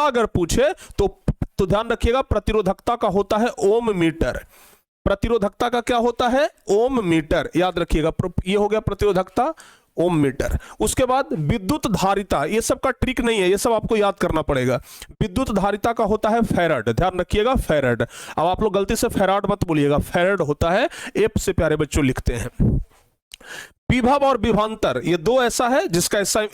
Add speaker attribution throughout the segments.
Speaker 1: अगर पूछे तो ध्यान रखिएगा प्रतिरोधकता का होता है ओम मीटर। प्रतिरोधकता का क्या होता है? ओम मीटर, याद रखिएगा। ये हो गया प्रतिरोधकता, ओम मीटर। उसके बाद विद्युत धारिता, ये सब का ट्रिक नहीं है, ये सब आपको याद करना पड़ेगा। विद्युत धारिता का होता है फैराड, ध्यान रखिएगा फैराड। अब आप लोग गलती से फैराड मत बोलिएगा, फैराड होता है, एफ से प्यारे बच्चों लिखते हैं। विभव और विभवांतर, ये दो ऐसा है जिसका ऐसा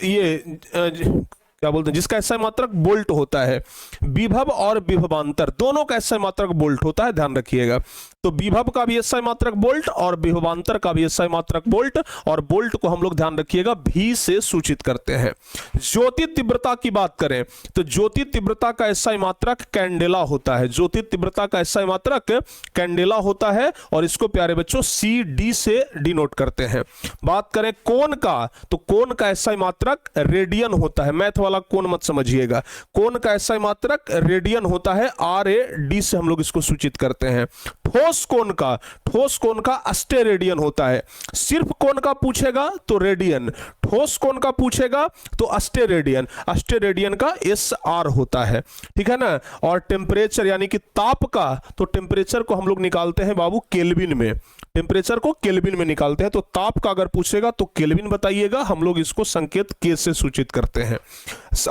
Speaker 1: क्या बोलते हैं, जिसका एसआई मात्रक बोल्ट होता है। विभव और विभवांतर दोनों का एसआई मात्रक बोल्ट होता है, ध्यान रखिएगा। तो विभव का भी एसआई मात्रक बोल्ट और विभवांतर का भी एसआई मात्रक बोल्ट, और बोल्ट को हम लोग ध्यान रखिएगा भी से सूचित करते हैं। ज्योति तीव्रता की बात करें तो ज्योति तीव्रता का एसआई मात्रक कैंडेला होता है। ज्योति तीव्रता का एसआई मात्रक कैंडेला होता है, और इसको प्यारे बच्चों सी डी से डिनोट करते हैं। बात करें कोण का, तो कोण का एसआई मात्रक रेडियन होता है। मैथ वाला कोण मत समझिएगा, कोण का एसआई मात्रक रेडियन होता है, आर ए डी से हम लोग इसको सूचित करते हैं। ठोस कोण का अस्टेरेडियन होता है। सिर्फ कोण का पूछेगा तो रेडियन, ठोस कोण का पूछेगा तो अस्टेरेडियन, अस्टेरेडियन का एस आर होता है, ठीक है ना। और टेम्परेचर यानी कि ताप का, तो टेम्परेचर को हम लोग निकालते हैं बाबू केल्विन में, टेम्परेचर को केल्विन में निकालते हैं। तो ताप का अगर पूछेगा तो केल्विन बताइएगा, हम लोग इसको संकेत के से सूचित करते हैं।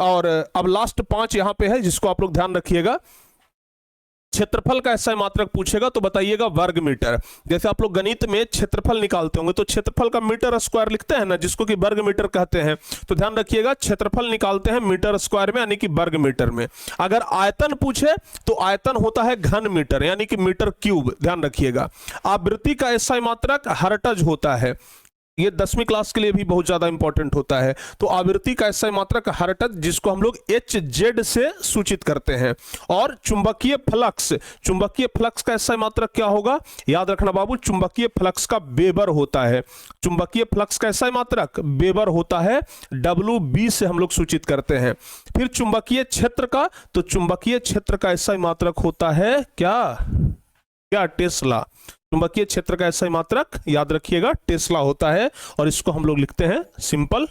Speaker 1: और अब लास्ट 5 यहां पे है जिसको आप लोग ध्यान रखिएगा। क्षेत्रफल का एसआई मात्रक पूछेगा तो बताइएगा वर्ग मीटर। जैसे आप लोग गणित में क्षेत्रफल निकालते होंगे तो क्षेत्रफल का मीटर स्क्वायर लिखते हैं ना, जिसको कि वर्ग मीटर कहते हैं। तो ध्यान रखिएगा क्षेत्रफल निकालते हैं मीटर स्क्वायर में, यानी कि वर्ग मीटर में। अगर आयतन पूछे तो आयतन होता है घन मीटर, यानी कि मीटर क्यूब, ध्यान रखिएगा। आवृत्ति का एसआई मात्रक हर्ट्ज होता है, ये 10वीं क्लास के लिए भी बहुत ज्यादा इंपॉर्टेंट होता है। तो आवृत्ति का एसआई मात्रक हर्ट्ज, जिसको हम लोग एच जेड से सूचित करते हैं। और चुंबकीय फ्लक्स का एसआई मात्रक क्या होगा? याद रखना बाबू, चुंबकीय फ्लक्स का वेबर होता है। चुंबकीय फ्लक्स का एसआई मात्रक वेबर होता है, डब्ल्यू बी से हम लोग सूचित करते हैं। फिर चुंबकीय क्षेत्र का, तो चुंबकीय क्षेत्र का एसआई मात्रक होता है क्या टेस्ला। चुंबकीय क्षेत्र का एसआई मात्रक याद रखिएगा टेस्ला होता है, और इसको हम लोग लिखते हैं सिंपल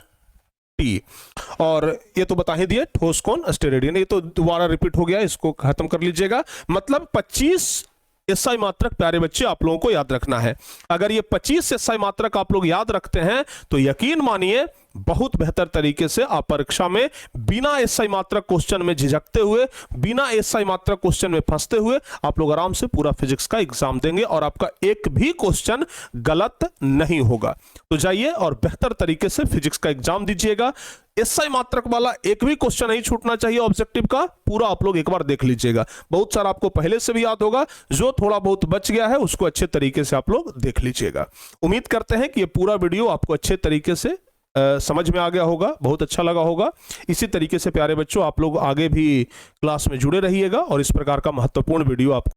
Speaker 1: टी। और ये तो बता ही दिए ठोस कोण अस्टेरेडियन, ये तो दोबारा रिपीट हो गया, इसको खत्म कर लीजिएगा। मतलब 25 एसआई मात्रक प्यारे बच्चे आप लोगों को याद रखना है। अगर ये 25 एसआई मात्रक आप लोग याद रखते हैं तो यकीन मानिए बहुत बेहतर तरीके से आप परीक्षा में बिना एसआई मात्रक क्वेश्चन में झिझकते हुए, बिना एसआई मात्रक क्वेश्चन में फंसते हुए आप लोग आराम से पूरा फिजिक्स का एग्जाम देंगे, और आपका एक भी क्वेश्चन गलत नहीं होगा। तो जाइए और बेहतर तरीके से फिजिक्स का एग्जाम दीजिएगा। एसआई मात्रक वाला एक भी क्वेश्चन नहीं छूटना चाहिए ऑब्जेक्टिव का, पूरा आप लोग एक बार देख लीजिएगा। बहुत सारा आपको पहले से भी याद होगा, जो थोड़ा बहुत बच गया है उसको अच्छे तरीके से आप लोग देख लीजिएगा। उम्मीद करते हैं कि ये पूरा वीडियो आपको अच्छे तरीके से समझ में आ गया होगा, बहुत अच्छा लगा होगा। इसी तरीके से प्यारे बच्चों आप लोग आगे भी क्लास में जुड़े रहिएगा, और इस प्रकार का महत्वपूर्ण वीडियो आपको